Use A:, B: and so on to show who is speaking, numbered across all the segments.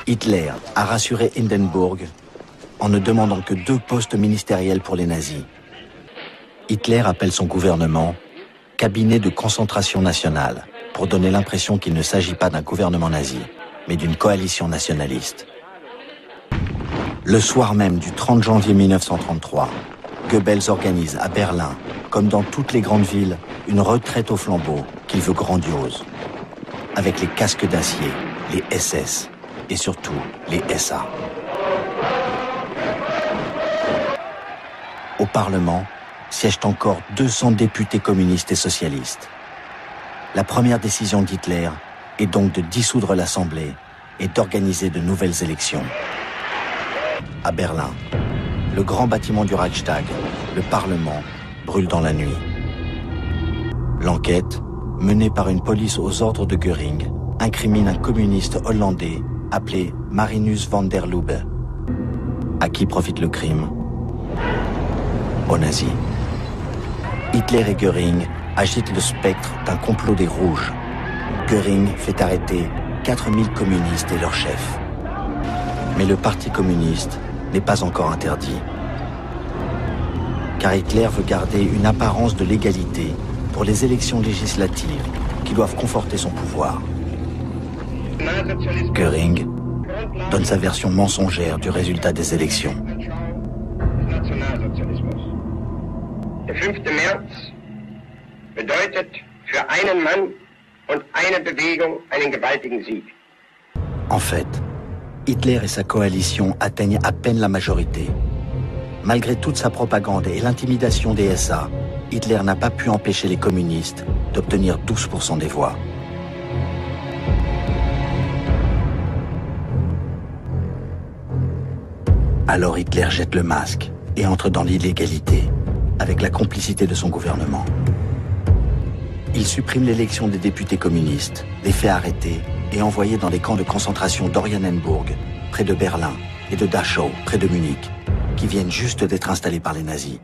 A: Hitler a rassuré Hindenburg en ne demandant que 2 postes ministériels pour les nazis. Hitler appelle son gouvernement « cabinet de concentration nationale » pour donner l'impression qu'il ne s'agit pas d'un gouvernement nazi, mais d'une coalition nationaliste. Le soir même du 30 janvier 1933, Goebbels organise à Berlin, comme dans toutes les grandes villes, une retraite au flambeau qu'il veut grandiose, avec les casques d'acier, les SS et surtout les SA. Au Parlement siègent encore 200 députés communistes et socialistes. La première décision d'Hitler est donc de dissoudre l'Assemblée et d'organiser de nouvelles élections. À Berlin, le grand bâtiment du Reichstag, le Parlement, brûle dans la nuit. L'enquête, menée par une police aux ordres de Göring, incrimine un communiste hollandais appelé Marinus van der Lubbe. À qui profite le crime? Aux nazis. Hitler et Göring agitent le spectre d'un complot des Rouges. Göring fait arrêter 4000 communistes et leurs chefs. Mais le Parti communiste n'est pas encore interdit. Car Hitler veut garder une apparence de légalité pour les élections législatives qui doivent conforter son pouvoir. Göring donne sa version mensongère du résultat des élections.
B: Der 5. März bedeutet für einen Mann und eine Bewegung einen gewaltigen Sieg.
A: En fait, Hitler et sa coalition atteignent à peine la majorité. Malgré toute sa propagande et l'intimidation des SA, Hitler n'a pas pu empêcher les communistes d'obtenir 12% des voix. Alors Hitler jette le masque et entre dans l'illégalité, avec la complicité de son gouvernement. Il supprime l'élection des députés communistes, les fait arrêter et envoyer dans les camps de concentration d'Oranienburg, près de Berlin, et de Dachau, près de Munich, qui viennent juste d'être installés par les nazis.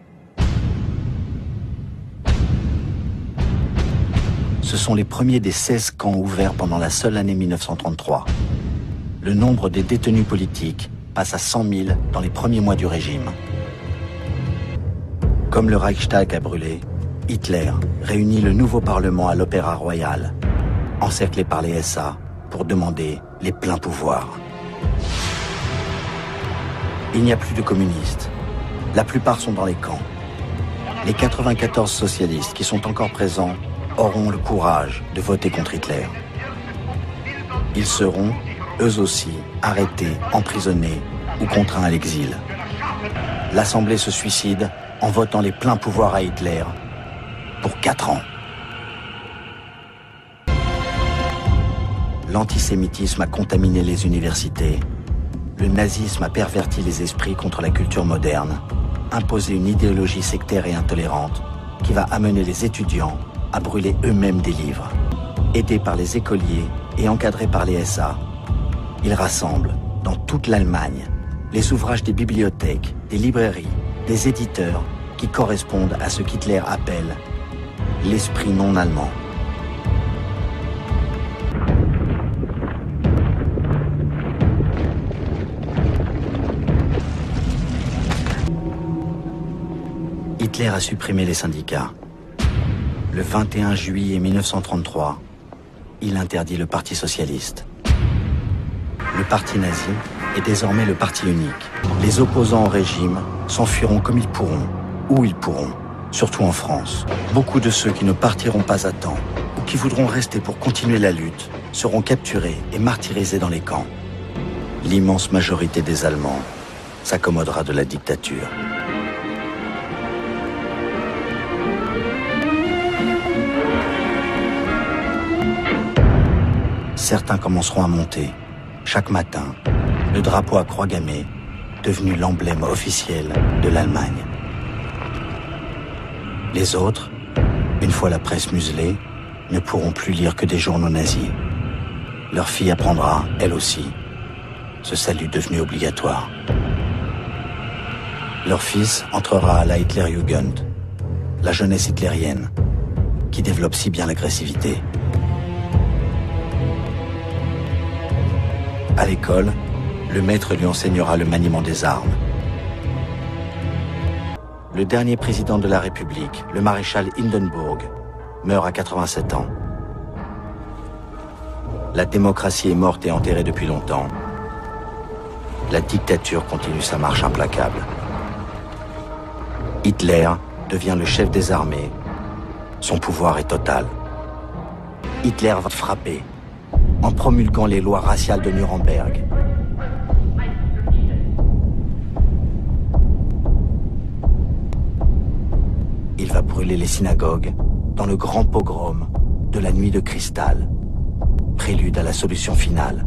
A: Ce sont les premiers des 16 camps ouverts pendant la seule année 1933. Le nombre des détenus politiques passe à 100 000 dans les premiers mois du régime. Comme le Reichstag a brûlé, Hitler réunit le nouveau Parlement à l'Opéra Royal, encerclé par les SA, pour demander les pleins pouvoirs. Il n'y a plus de communistes. La plupart sont dans les camps. Les 94 socialistes qui sont encore présents auront le courage de voter contre Hitler. Ils seront, eux aussi, arrêtés, emprisonnés ou contraints à l'exil. L'Assemblée se suicide en votant les pleins pouvoirs à Hitler pour 4 ans. L'antisémitisme a contaminé les universités. Le nazisme a perverti les esprits contre la culture moderne, imposé une idéologie sectaire et intolérante qui va amener les étudiants à brûler eux-mêmes des livres. Aidés par les écoliers et encadrés par les SA, ils rassemblent dans toute l'Allemagne les ouvrages des bibliothèques, des librairies, des éditeurs qui correspondent à ce qu'Hitler appelle l'esprit non allemand. Hitler a supprimé les syndicats. Le 21 juillet 1933, il interdit le Parti socialiste. Le parti nazi est désormais le parti unique. Les opposants au régime s'enfuiront comme ils pourront, où ils pourront, surtout en France. Beaucoup de ceux qui ne partiront pas à temps ou qui voudront rester pour continuer la lutte seront capturés et martyrisés dans les camps. L'immense majorité des Allemands s'accommodera de la dictature. Certains commenceront à monter, chaque matin, le drapeau à croix gammée, devenu l'emblème officiel de l'Allemagne. Les autres, une fois la presse muselée, ne pourront plus lire que des journaux nazis. Leur fille apprendra, elle aussi, ce salut devenu obligatoire. Leur fils entrera à la Hitlerjugend, la jeunesse hitlérienne, qui développe si bien l'agressivité. À l'école, Le maître lui enseignera le maniement des armes. Le dernier président de la République, le maréchal Hindenburg, meurt à 87 ans. La démocratie est morte et enterrée depuis longtemps. La dictature continue sa marche implacable. Hitler devient le chef des armées. Son pouvoir est total. Hitler va frapper en promulguant les lois raciales de Nuremberg. Il va brûler les synagogues dans le grand pogrom de la nuit de cristal, prélude à la solution finale.